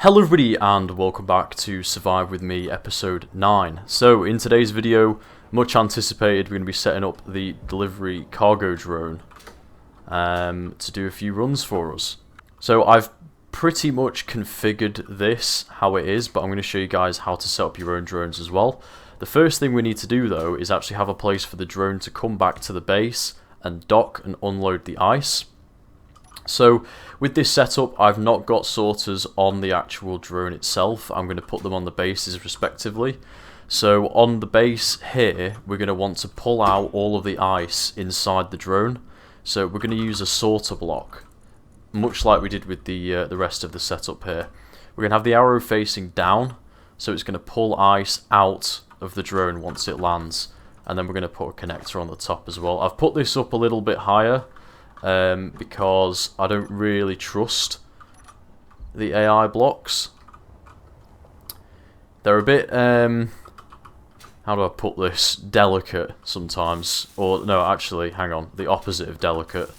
Hello everybody and welcome back to Survive With Me episode 9. So in today's video, much anticipated, we're going to be setting up the delivery cargo drone to do a few runs for us. So I've pretty much configured this how it is, but I'm going to show you guys how to set up your own drones as well. The first thing we need to do though is actually have a place for the drone to come back to the base and dock and unload the ice. So with this setup, I've not got sorters on the actual drone itself. I'm going to put them on the bases respectively. So on the base here, we're going to want to pull out all of the ice inside the drone. So we're going to use a sorter block, much like we did with the rest of the setup here. We're going to have the arrow facing down, so it's going to pull ice out of the drone once it lands. And then we're going to put a connector on the top as well. I've put this up a little bit higher, because I don't really trust the AI blocks. They're a bit, how do I put this, delicate sometimes, or no, actually, hang on, the opposite of delicate.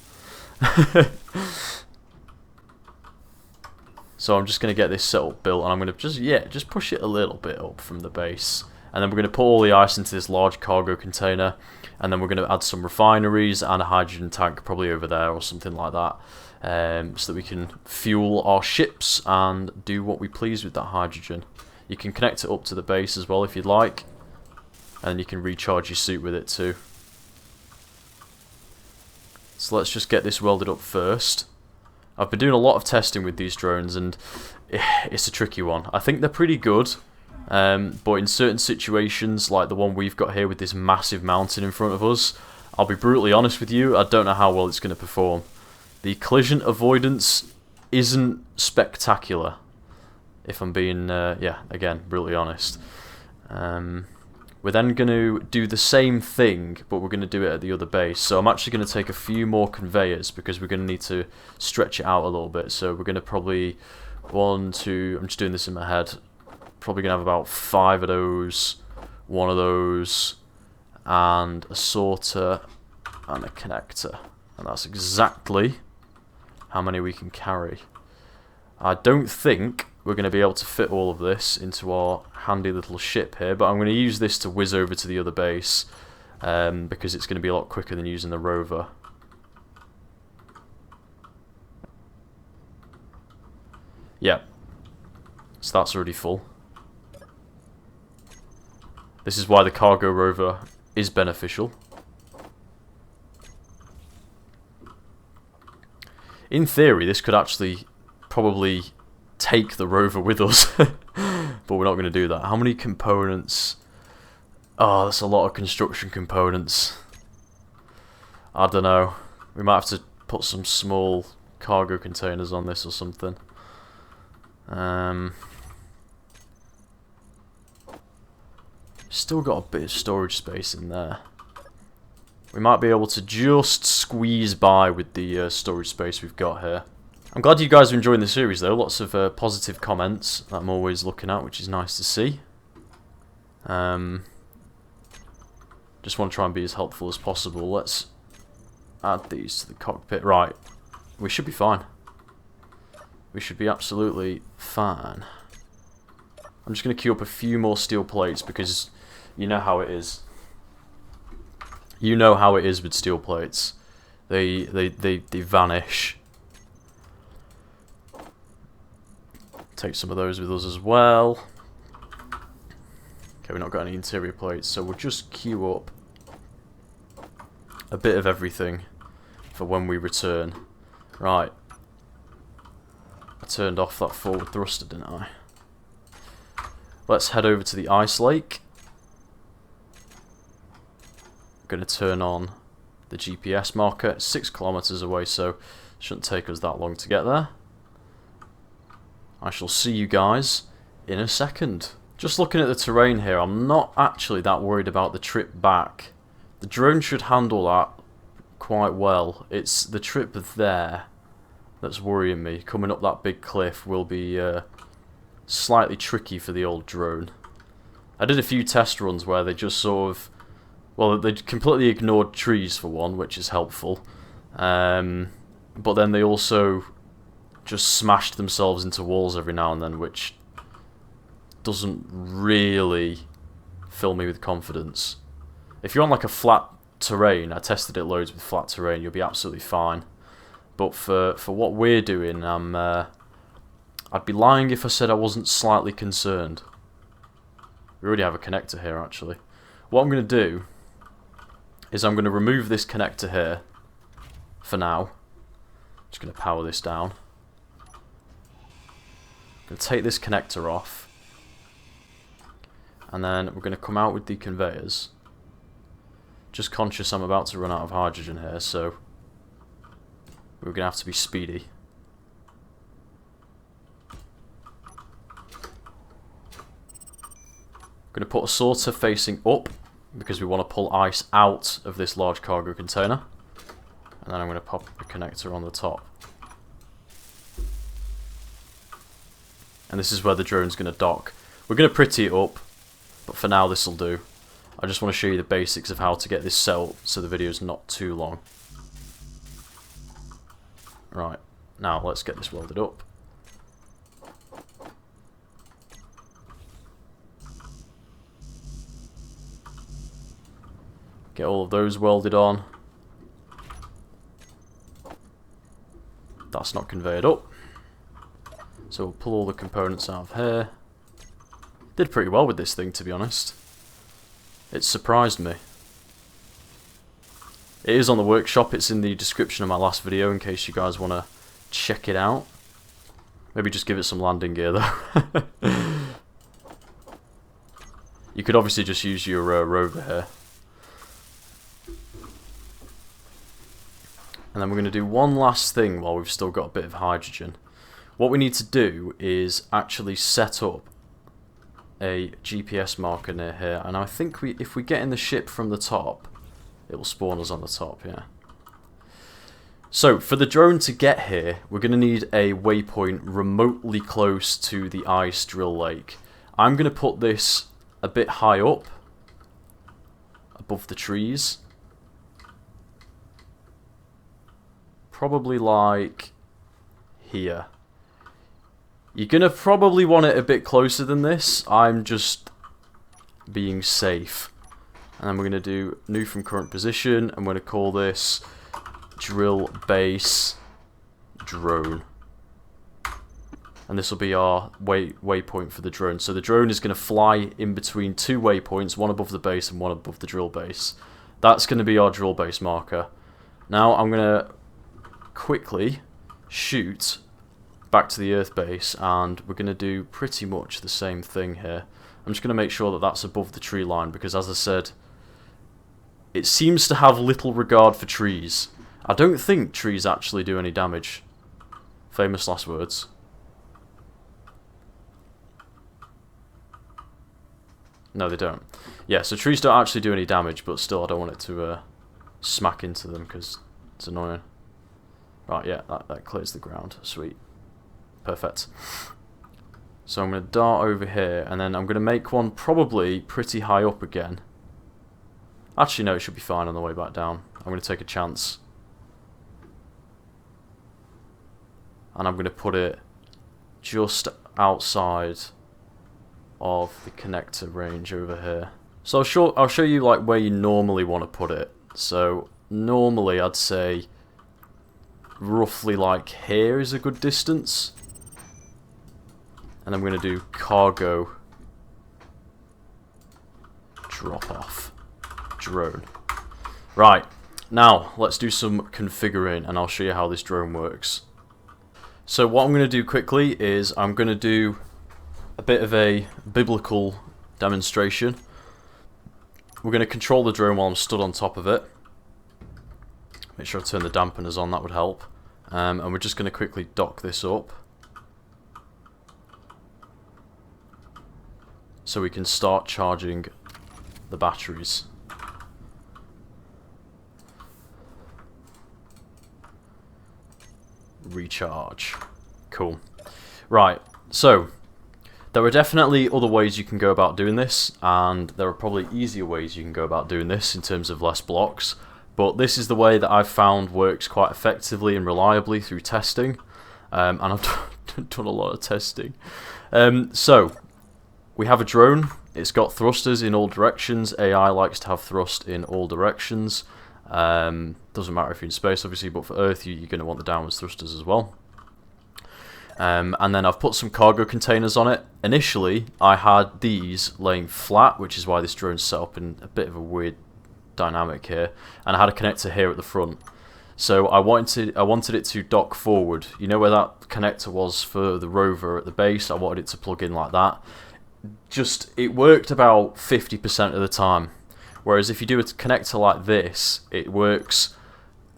So I'm just going to get this setup built, and I'm going to just push it a little bit up from the base. And then we're going to put all the ice into this large cargo container, and then we're going to add some refineries and a hydrogen tank probably over there or something like that, so that we can fuel our ships and do what we please with that hydrogen. You can connect it up to the base as well if you'd like, and you can recharge your suit with it too. So let's just get this welded up first. I've been doing a lot of testing with these drones, and it's a tricky one. I think they're pretty good. But in certain situations, like the one we've got here with this massive mountain in front of us, I'll be brutally honest with you, I don't know how well it's going to perform. The collision avoidance isn't spectacular, if I'm being, again, brutally honest. We're then going to do the same thing, but we're going to do it at the other base. So I'm actually going to take a few more conveyors, because we're going to need to stretch it out a little bit. So we're going to probably, I'm just doing this in my head, probably going to have about 5 of those, 1 of those, and a sorter and a connector. And that's exactly how many we can carry. I don't think we're going to be able to fit all of this into our handy little ship here, but I'm going to use this to whiz over to the other base, because it's going to be a lot quicker than using the rover. Yeah, so that's already full. This is why the cargo rover is beneficial. In theory, this could actually probably take the rover with us, but we're not going to do that. How many components? Oh, that's a lot of construction components. I don't know. We might have to put some small cargo containers on this or something. Still got a bit of storage space in there. We might be able to just squeeze by with the storage space we've got here. I'm glad you guys are enjoying the series though. Lots of positive comments that I'm always looking at, which is nice to see. Just want to try and be as helpful as possible. Let's add these to the cockpit. Right, we should be fine. We should be absolutely fine. I'm just going to queue up a few more steel plates, because you know how it is. You know how it is with steel plates. They vanish. Take some of those with us as well. Okay, we've not got any interior plates, so we'll just queue up a bit of everything for when we return. Right. I turned off that forward thruster, didn't I? Let's head over to the ice lake. I'm going to turn on the GPS marker. It's 6 kilometers away, so it shouldn't take us that long to get there. I shall see you guys in a second. Just looking at the terrain here, I'm not actually that worried about the trip back. The drone should handle that quite well. It's the trip there that's worrying me. Coming up that big cliff will be slightly tricky for the old drone. I did a few test runs where they just sort of, well, they completely ignored trees for one, which is helpful, but then they also just smashed themselves into walls every now and then, which doesn't really fill me with confidence. If you're on like a flat terrain, I tested it loads with flat terrain, you'll be absolutely fine. But for what we're doing, I'd be lying if I said I wasn't slightly concerned. We already have a connector here, actually. What I'm going to do is I'm going to remove this connector here for now. Just going to power this down. Going to take this connector off. And then we're going to come out with the conveyors. Just conscious I'm about to run out of hydrogen here, so we're going to have to be speedy. I'm going to put a sorter facing up because we want to pull ice out of this large cargo container. And then I'm going to pop the connector on the top. And this is where the drone's going to dock. We're going to pretty it up, but for now this will do. I just want to show you the basics of how to get this set up so the video's not too long. Right, now let's get this welded up. Get all of those welded on. That's not conveyed up. So we'll pull all the components out of here. Did pretty well with this thing, to be honest. It surprised me. It is on the workshop, it's in the description of my last video in case you guys want to check it out. Maybe just give it some landing gear though. You could obviously just use your rover here. And then we're going to do one last thing while we've still got a bit of hydrogen. What we need to do is actually set up a GPS marker near here, and I think if we get in the ship from the top, it will spawn us on the top, yeah. So, for the drone to get here, we're going to need a waypoint remotely close to the ice drill lake. I'm going to put this a bit high up, above the trees. Probably like here. You're going to probably want it a bit closer than this. I'm just being safe. And then we're going to do new from current position. I'm going to call this drill base drone. And this will be our waypoint for the drone. So the drone is going to fly in between two waypoints, one above the base and one above the drill base. That's going to be our drill base marker. Now I'm going to quickly shoot back to the Earth base, and we're going to do pretty much the same thing here. I'm just going to make sure that that's above the tree line, because as I said, it seems to have little regard for trees. I don't think trees actually do any damage. Famous last words. No, they don't. Yeah, so trees don't actually do any damage, but still I don't want it to smack into them because it's annoying. Right, yeah, that clears the ground. Sweet. Perfect. So I'm going to dart over here, and then I'm going to make one probably pretty high up again. Actually, no, it should be fine on the way back down. I'm going to take a chance. And I'm going to put it just outside of the connector range over here. So I'll show you like where you normally want to put it. So normally I'd say roughly like here is a good distance. And I'm going to do cargo drop off drone. Right, now let's do some configuring and I'll show you how this drone works. So what I'm going to do quickly is I'm going to do a bit of a biblical demonstration. We're going to control the drone while I'm stood on top of it. Make sure I turn the dampeners on, that would help. And we're just going to quickly dock this up, so we can start charging the batteries. Recharge. Cool. Right, so there are definitely other ways you can go about doing this, and there are probably easier ways you can go about doing this in terms of less blocks, but this is the way that I've found works quite effectively and reliably through testing. and I've done a lot of testing. So we have a drone. It's got thrusters in all directions. AI likes to have thrust in all directions. Doesn't matter if you're in space, obviously, but for Earth, you're going to want the downwards thrusters as well. And then I've put some cargo containers on it. Initially, I had these laying flat, which is why this drone's set up in a bit of a weird dynamic here. And I had a connector here at the front. So I wanted it to dock forward. You know where that connector was for the rover at the base? I wanted it to plug in like that. It worked about 50% of the time. Whereas if you do a connector like this, it works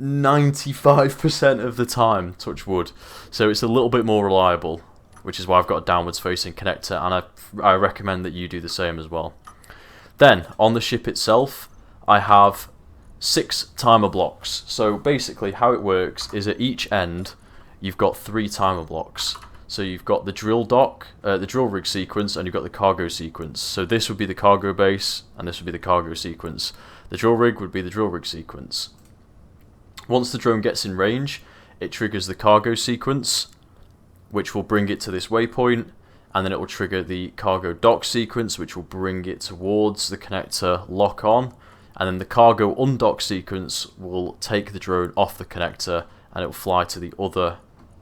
95% of the time, touch wood. So it's a little bit more reliable, which is why I've got a downwards facing connector, and I recommend that you do the same as well. Then, on the ship itself, I have 6 timer blocks. So basically how it works is at each end, you've got 3 timer blocks. So you've got the drill dock, the drill rig sequence, and you've got the cargo sequence. So this would be the cargo base, and this would be the cargo sequence. The drill rig would be the drill rig sequence. Once the drone gets in range, it triggers the cargo sequence, which will bring it to this waypoint, and then it will trigger the cargo dock sequence, which will bring it towards the connector lock on, and then the cargo undock sequence will take the drone off the connector, and it will fly to the other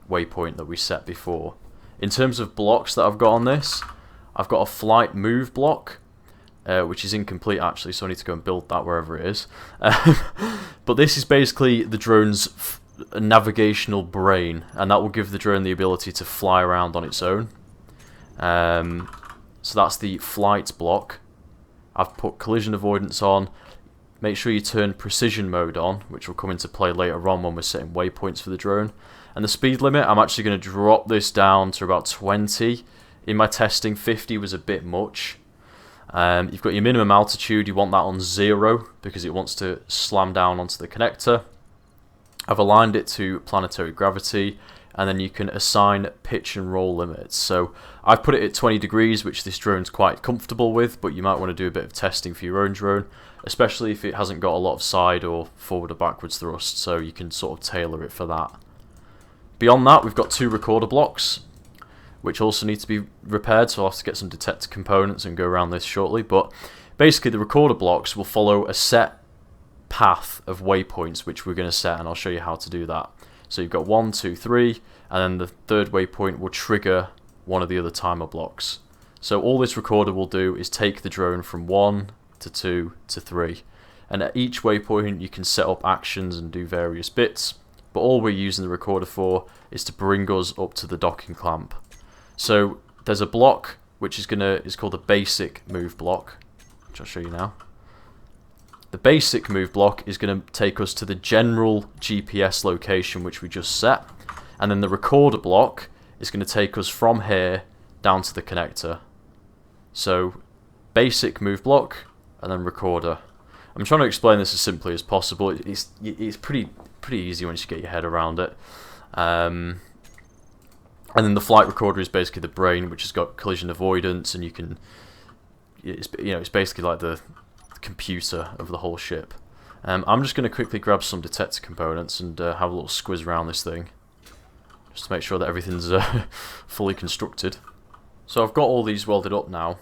waypoint that we set before. In terms of blocks that I've got on this, I've got a flight move block, which is incomplete actually, so I need to go and build that wherever it is. But this is basically the drone's navigational brain, and that will give the drone the ability to fly around on its own. So that's the flight block. I've put collision avoidance on. Make sure you turn precision mode on, which will come into play later on when we're setting waypoints for the drone. And the speed limit, I'm actually going to drop this down to about 20. In my testing, 50 was a bit much. You've got your minimum altitude, you want that on 0 because it wants to slam down onto the connector. I've aligned it to planetary gravity, and then you can assign pitch and roll limits. So I've put it at 20 degrees, which this drone's quite comfortable with, but you might want to do a bit of testing for your own drone, especially if it hasn't got a lot of side or forward or backwards thrust, so you can sort of tailor it for that. Beyond that, we've got 2 recorder blocks, which also need to be repaired, so I'll have to get some detector components and go around this shortly. But basically the recorder blocks will follow a set path of waypoints which we're going to set, and I'll show you how to do that. So you've got 1, 2, 3, and then the third waypoint will trigger one of the other timer blocks. So all this recorder will do is take the drone from 1 to 2 to 3, and at each waypoint you can set up actions and do various bits, but all we're using the recorder for is to bring us up to the docking clamp. So there's a block which is called the basic move block, which I'll show you now. The basic move block is going to take us to the general GPS location which we just set, and then the recorder block is going to take us from here down to the connector. So basic move block and then recorder. I'm trying to explain this as simply as possible. It's pretty easy once you get your head around it. And then the flight recorder is basically the brain, which has got collision avoidance, and it's basically like the computer of the whole ship. I'm just going to quickly grab some detector components and have a little squiz around this thing, just to make sure that everything's fully constructed. So I've got all these welded up now.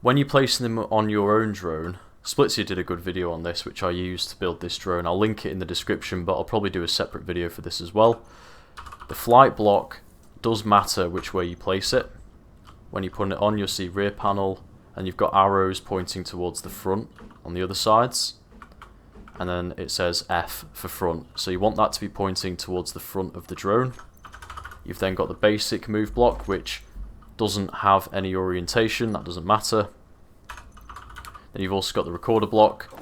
When you're placing them on your own drone, Splitsia did a good video on this, which I used to build this drone. I'll link it in the description, but I'll probably do a separate video for this as well. The flight block does matter which way you place it. When you put it on, you'll see rear panel, and you've got arrows pointing towards the front on the other sides, and then it says F for front, so you want that to be pointing towards the front of the drone. You've then got the basic move block, which doesn't have any orientation, that doesn't matter. Then you've also got the recorder block,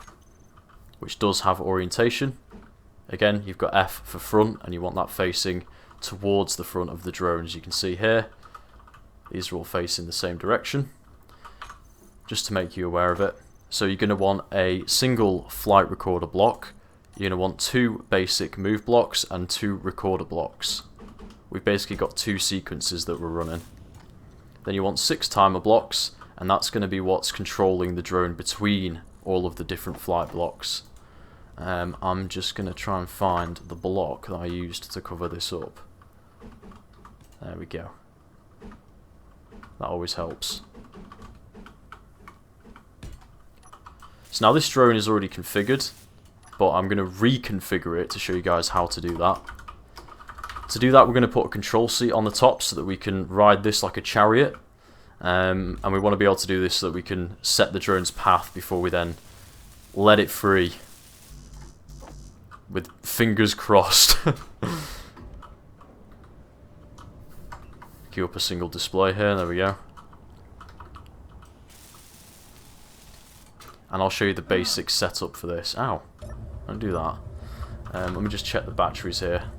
which does have orientation. Again, you've got F for front, and you want that facing towards the front of the drone. As you can see here, these are all facing the same direction, just to make you aware of it. So you're going to want a single flight recorder block, you're going to want 2 basic move blocks and 2 recorder blocks. We've basically got 2 sequences that we're running. Then you want 6 timer blocks, and that's going to be what's controlling the drone between all of the different flight blocks. I'm just going to try and find the block that I used to cover this up. There we go. That always helps. So now this drone is already configured, but I'm going to reconfigure it to show you guys how to do that. To do that, we're going to put a control seat on the top so that we can ride this like a chariot. And we want to be able to do this so that we can set the drone's path before we then let it free. With fingers crossed. Queue up a single display here, there we go. And I'll show you the basic setup for this. Ow, don't do that. Let me just check the batteries here.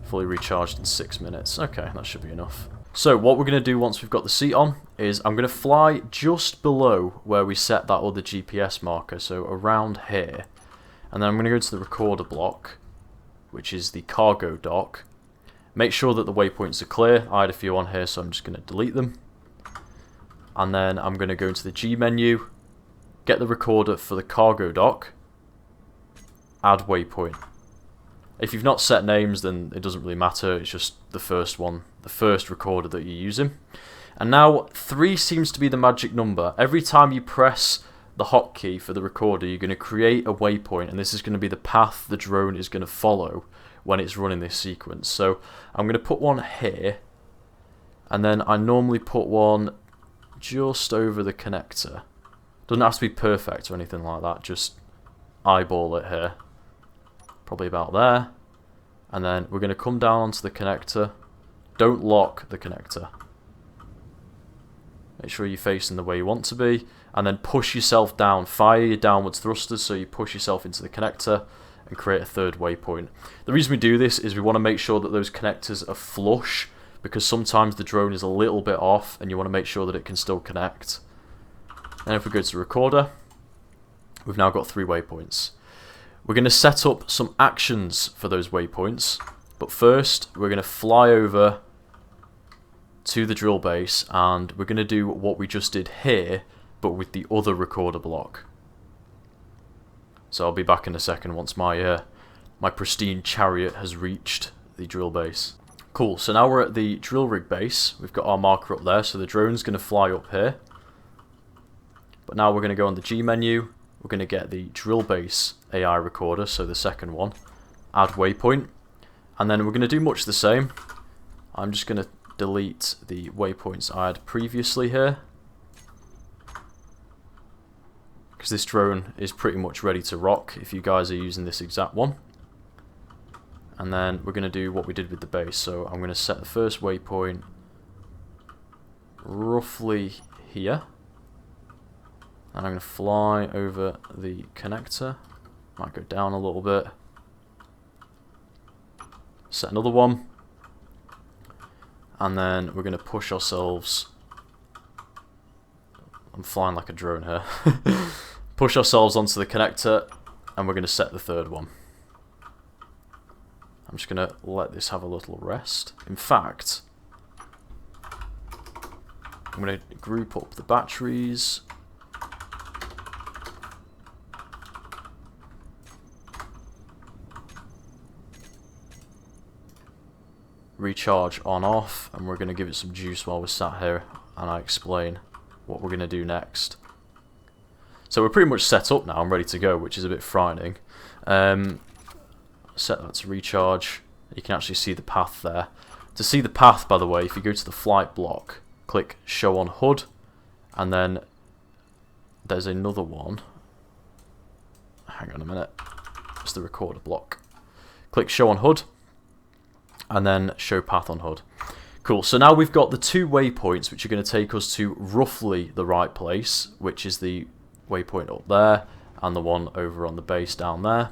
Fully recharged in 6 minutes. Okay, that should be enough. So what we're going to do once we've got the seat on is I'm going to fly just below where we set that other GPS marker, so around here. And then I'm going to go to the recorder block, which is the cargo dock. Make sure that the waypoints are clear. I had a few on here, so I'm just going to delete them. And then I'm going to go into the G menu, get the recorder for the cargo dock, add waypoint. If you've not set names, then it doesn't really matter. It's just the first one, the first recorder that you're using. And now 3 seems to be the magic number. Every time you press the hotkey for the recorder, you're going to create a waypoint, and this is going to be the path the drone is going to follow when it's running this sequence. So I'm going to put one here, and then I normally put one just over the connector. Doesn't have to be perfect or anything like that, just eyeball it here. Probably about there. And then we're going to come down onto the connector. Don't lock the connector. Make sure you're facing the way you want to be. And then push yourself down. Fire your downwards thrusters so you push yourself into the connector and create a third waypoint. The reason we do this is we want to make sure that those connectors are flush, because sometimes the drone is a little bit off and you want to make sure that it can still connect. And if we go to the recorder, we've now got 3 waypoints. We're going to set up some actions for those waypoints, but first we're going to fly over to the drill base and we're going to do what we just did here, but with the other recorder block. So I'll be back in a second once my pristine chariot has reached the drill base. Cool, so now we're at the drill rig base. We've got our marker up there, so the drone's going to fly up here. But now we're going to go on the G menu. We're going to get the drill base AI recorder, so the second one, add waypoint, and then we're going to do much the same. I'm just going to delete the waypoints I had previously here, because this drone is pretty much ready to rock if you guys are using this exact one. And then we're going to do what we did with the base, so I'm going to set the first waypoint roughly here. And I'm going to fly over the connector. Might go down a little bit. Set another one. And then we're going to push ourselves. I'm flying like a drone here. Push ourselves onto the connector. And we're going to set the third one. I'm just going to let this have a little rest. In fact, I'm going to group up the batteries. Recharge on off, and we're going to give it some juice while we're sat here and I explain what we're going to do next. So we're pretty much set up now and ready to go, which is a bit frightening. Set that to recharge. You can actually see the path there. To see the path, by the way, if you go to the flight block, click show on HUD, and then there's another one. Hang on a minute. It's the recorder block. Click show on HUD, and then show path on HUD. Cool, so now we've got the 2 waypoints which are going to take us to roughly the right place, which is the waypoint up there and the one over on the base down there.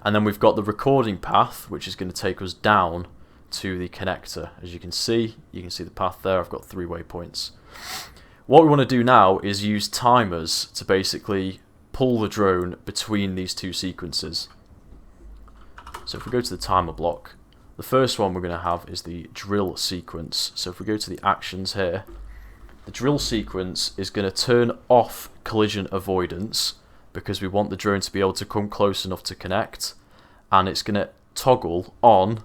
And then we've got the recording path, which is going to take us down to the connector. As you can see the path there. I've got 3 waypoints. What we want to do now is use timers to basically pull the drone between these 2 sequences. So if we go to the timer block, the first one we're going to have is the drill sequence. So if we go to the actions here, the drill sequence is going to turn off collision avoidance because we want the drone to be able to come close enough to connect, and it's going to toggle on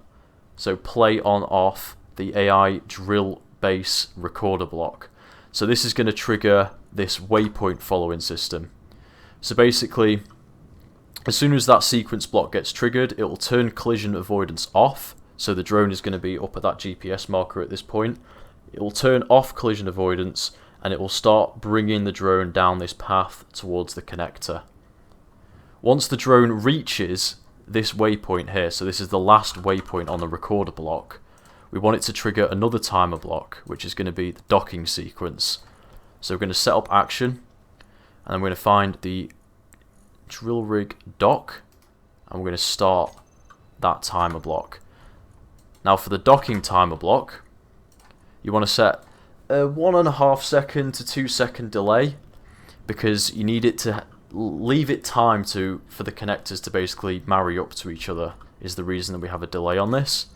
So play on off the AI drill base recorder block. So this is going to trigger this waypoint following system. So basically, as soon as that sequence block gets triggered, it will turn collision avoidance off. So the drone is going to be up at that GPS marker at this point. It will turn off collision avoidance, and it will start bringing the drone down this path towards the connector. Once the drone reaches this waypoint here, so this is the last waypoint on the recorder block, we want it to trigger another timer block, which is going to be the docking sequence. So we're going to set up action, and then we're going to find the drill rig dock, and we're going to start that timer block. Now for the docking timer block, you want to set a 1.5 second to 2 second delay, because you need it to leave it time for the connectors to basically marry up to each other, is the reason that we have a delay on this.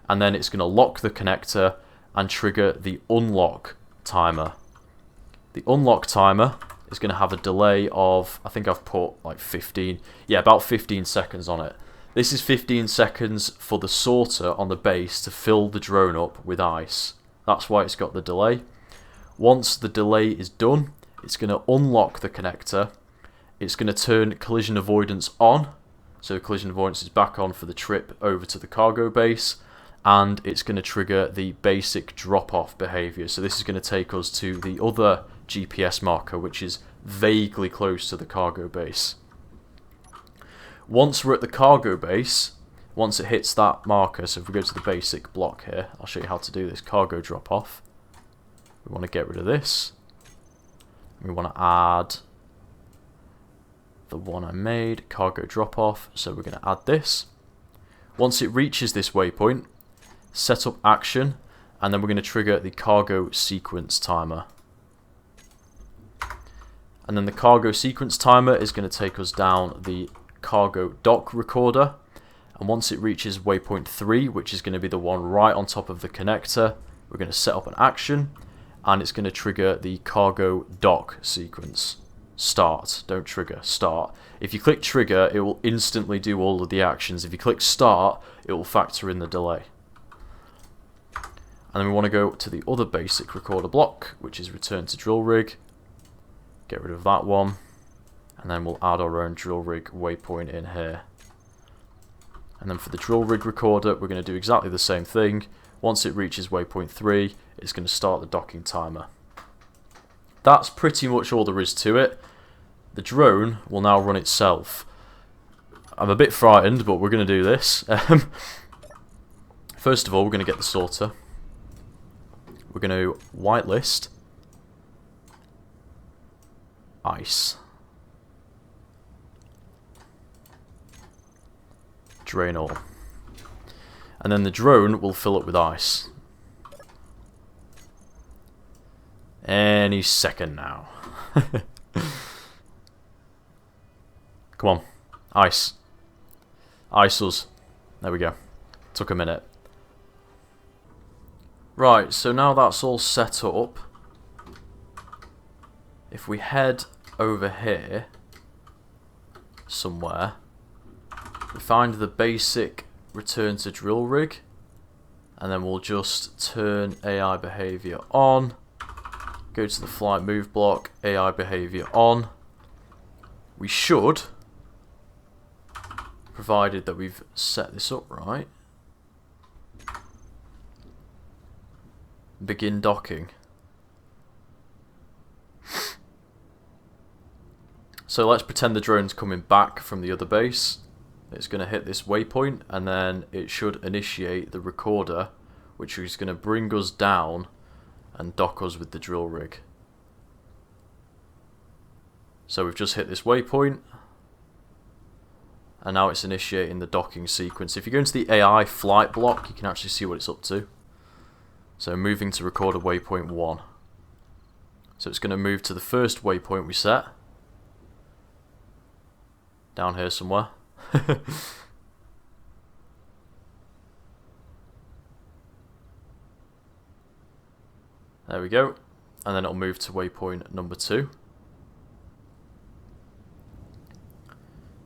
And then it's going to lock the connector and trigger the unlock timer. The unlock timer is going to have a delay of, I think I've put like 15, yeah, about 15 seconds on it. This is 15 seconds for the sorter on the base to fill the drone up with ice. That's why it's got the delay. Once the delay is done, it's going to unlock the connector. It's going to turn collision avoidance on. So collision avoidance is back on for the trip over to the cargo base. And it's going to trigger the basic drop-off behavior. So this is going to take us to the other GPS marker, which is vaguely close to the cargo base. Once we're at the cargo base, once it hits that marker, so if we go to the basic block here, I'll show you how to do this cargo drop-off. We want to get rid of this. We want to add the one I made, cargo drop-off. So we're going to add this. Once it reaches this waypoint, set up action, and then we're going to trigger the cargo sequence timer. And then the cargo sequence timer is going to take us down the cargo dock recorder, and once it reaches waypoint 3, which is going to be the one right on top of the connector, we're going to set up an action, and it's going to trigger the cargo dock sequence. Start, don't trigger, start. If you click trigger, it will instantly do all of the actions. If you click start, it will factor in the delay. And then we want to go to the other basic recorder block, which is return to drill rig. Get rid of that one. And then we'll add our own drill rig waypoint in here. And then for the drill rig recorder, we're going to do exactly the same thing. Once it reaches waypoint 3, it's going to start the docking timer. That's pretty much all there is to it. The drone will now run itself. I'm a bit frightened, but we're going to do this. First of all, we're going to get the sorter. We're going to whitelist ice. Drain all. And then the drone will fill up with ice. Any second now. Come on. Ice. Ice us. There we go. Took a minute. Right, so now that's all set up, if we head over here somewhere, we find the basic return to drill rig, and then we'll just turn AI behavior on, go to the flight move block, AI behavior on. We should, provided that we've set this up right, begin docking. So let's pretend the drone's coming back from the other base. It's going to hit this waypoint, and then it should initiate the recorder, which is going to bring us down and dock us with the drill rig. So we've just hit this waypoint, and now it's initiating the docking sequence. If you go into the AI flight block, you can actually see what it's up to. So moving to recorder waypoint 1. So it's going to move to the first waypoint we set. Down here somewhere. There we go. And then it'll move to waypoint number 2.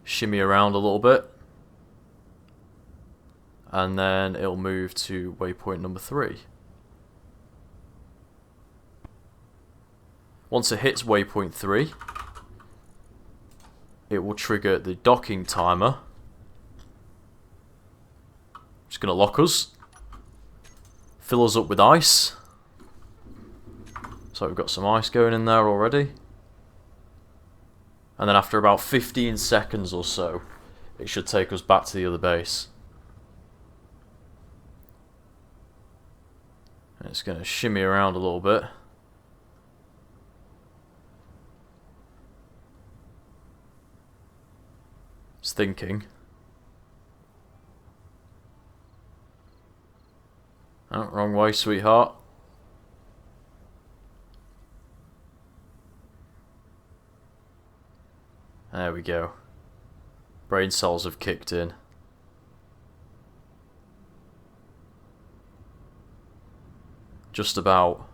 Shimmy around a little bit. and then it'll move to waypoint number 3. Once it hits waypoint 3, it will trigger the docking timer. Just going to lock us, fill us up with ice. So we've got some ice going in there already. And then after about 15 seconds or so, it should take us back to the other base. And it's going to shimmy around a little bit. It's thinking. Oh, wrong way, sweetheart. There we go. Brain cells have kicked in. Just about.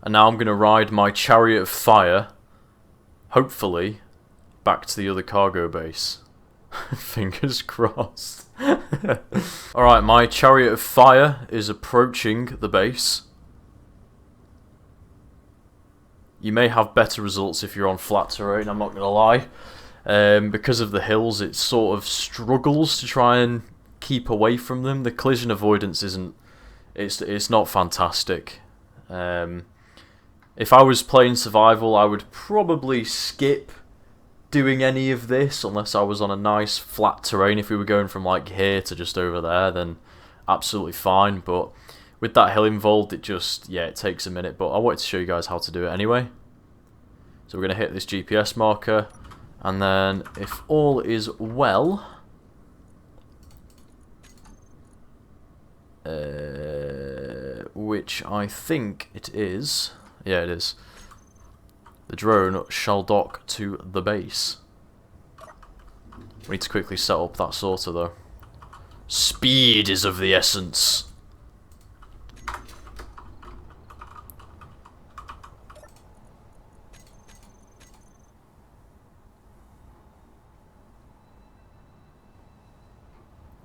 And now I'm going to ride my chariot of fire, hopefully, back to the other cargo base. Fingers crossed. Alright, my chariot of fire is approaching the base. You may have better results if you're on flat terrain, I'm not going to lie. Because of the hills, it sort of struggles to try and keep away from them. The collision avoidance isn't... It's not fantastic. If I was playing survival, I would probably skip doing any of this unless I was on a nice flat terrain. If we were going from like here to just over there, then absolutely fine. But with that hill involved, it just, yeah, it takes a minute. But I wanted to show you guys how to do it anyway. So we're going to hit this GPS marker, and then if all is well, which I think it is. Yeah, it is. The drone shall dock to the base. We need to quickly set up that sorter though. Speed is of the essence.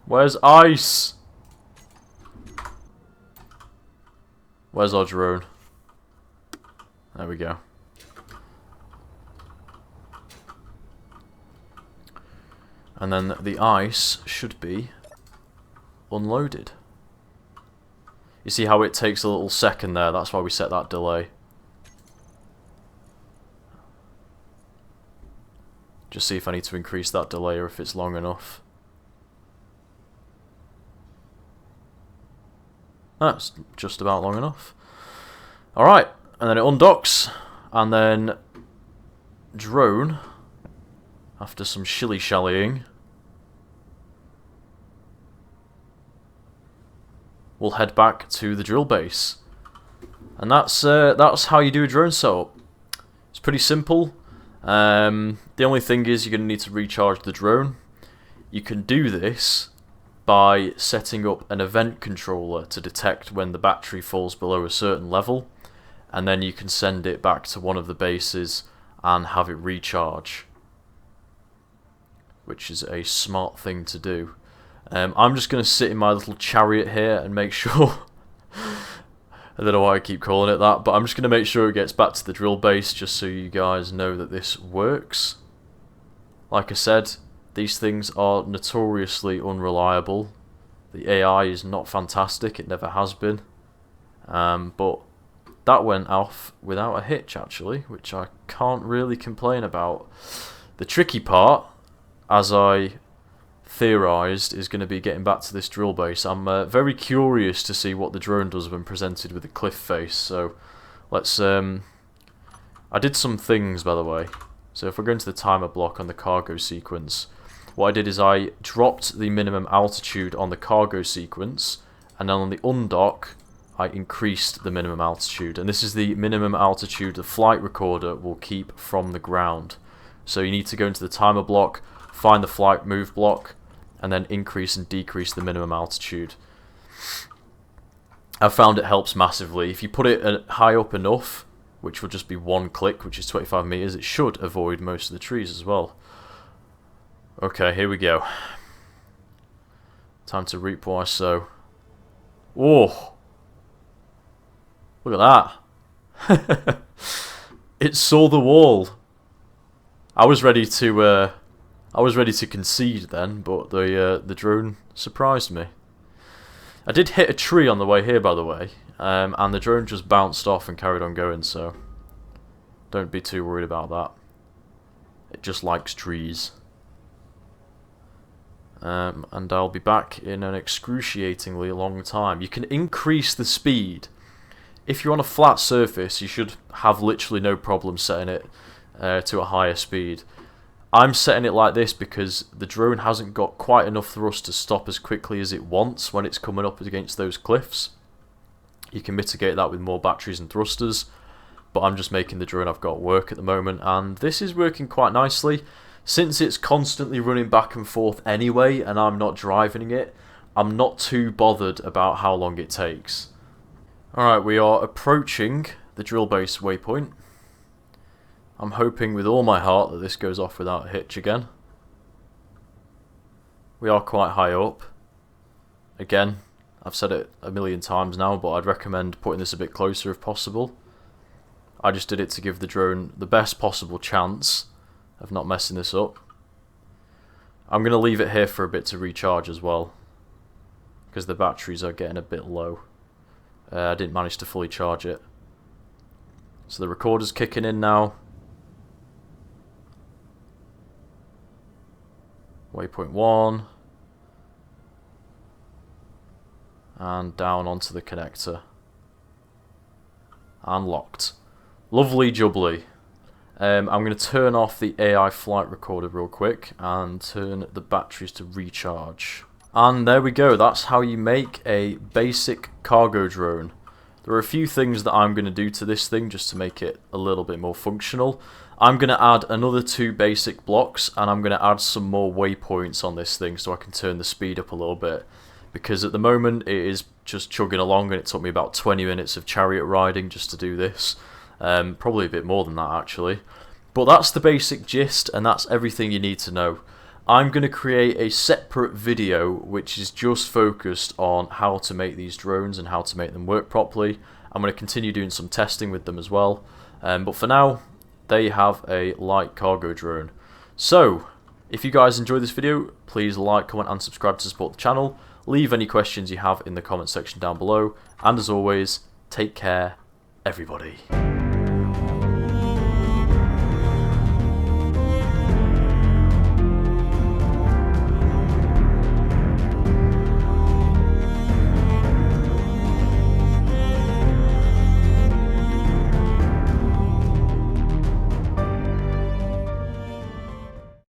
Where's ice? Where's our drone? There we go. And then the ice should be unloaded. You see how it takes a little second there? That's why we set that delay. Just see if I need to increase that delay or if it's long enough. That's just about long enough. Alright, and then it undocks, and then drone, after some shilly-shallying, we'll head back to the drill base. And that's how you do a drone setup. It's pretty simple. The only thing is you're going to need to recharge the drone. You can do this by setting up an event controller to detect when the battery falls below a certain level, and then you can send it back to one of the bases and have it recharge, which is a smart thing to do. I'm just going to sit in my little chariot here and make sure I don't know why I keep calling it that, but I'm just going to make sure it gets back to the drill base just so you guys know that this works. Like I said, these things are notoriously unreliable. The AI is not fantastic, it never has been. But that went off without a hitch actually, which I can't really complain about. The tricky part, as I theorised, is going to be getting back to this drill base. I'm very curious to see what the drone does when presented with a cliff face, so let's... I did some things, by the way. So if we're going to the timer block on the cargo sequence, what I did is I dropped the minimum altitude on the cargo sequence, and then on the undock, I increased the minimum altitude. And this is the minimum altitude the flight recorder will keep from the ground. So you need to go into the timer block, find the flight move block, and then increase and decrease the minimum altitude. I've found it helps massively. If you put it high up enough, which will just be one click, which is 25 meters, it should avoid most of the trees as well. Okay, here we go. Time to reap what I sow. Oh, look at that! It saw the wall. I was ready to concede then, but the drone surprised me. I did hit a tree on the way here, by the way, and the drone just bounced off and carried on going, so don't be too worried about that. It just likes trees. And I'll be back in an excruciatingly long time. You can increase the speed. If you're on a flat surface, you should have literally no problem setting it to a higher speed. I'm setting it like this because the drone hasn't got quite enough thrust to stop as quickly as it wants when it's coming up against those cliffs. You can mitigate that with more batteries and thrusters, but I'm just making the drone I've got work at the moment, and this is working quite nicely. Since it's constantly running back and forth anyway, and I'm not driving it, I'm not too bothered about how long it takes. Alright, we are approaching the drill base waypoint. I'm hoping with all my heart that this goes off without a hitch again. We are quite high up. Again, I've said it a million times now, but I'd recommend putting this a bit closer if possible. I just did it to give the drone the best possible chance of not messing this up. I'm going to leave it here for a bit to recharge as well, because the batteries are getting a bit low. I didn't manage to fully charge it. So the recorder's kicking in now. Waypoint 1. And down onto the connector. And locked. Lovely jubbly. I'm going to turn off the AI flight recorder real quick and turn the batteries to recharge. And there we go, that's how you make a basic cargo drone. There are a few things that I'm going to do to this thing just to make it a little bit more functional. I'm going to add another 2 basic blocks, and I'm going to add some more waypoints on this thing so I can turn the speed up a little bit. Because at the moment it is just chugging along, and it took me about 20 minutes of chariot riding just to do this. Probably a bit more than that actually. But that's the basic gist, and that's everything you need to know. I'm going to create a separate video which is just focused on how to make these drones and how to make them work properly. I'm going to continue doing some testing with them as well. But for now, there you have a light cargo drone. So, if you guys enjoyed this video, please like, comment and subscribe to support the channel. Leave any questions you have in the comment section down below. And as always, take care, everybody.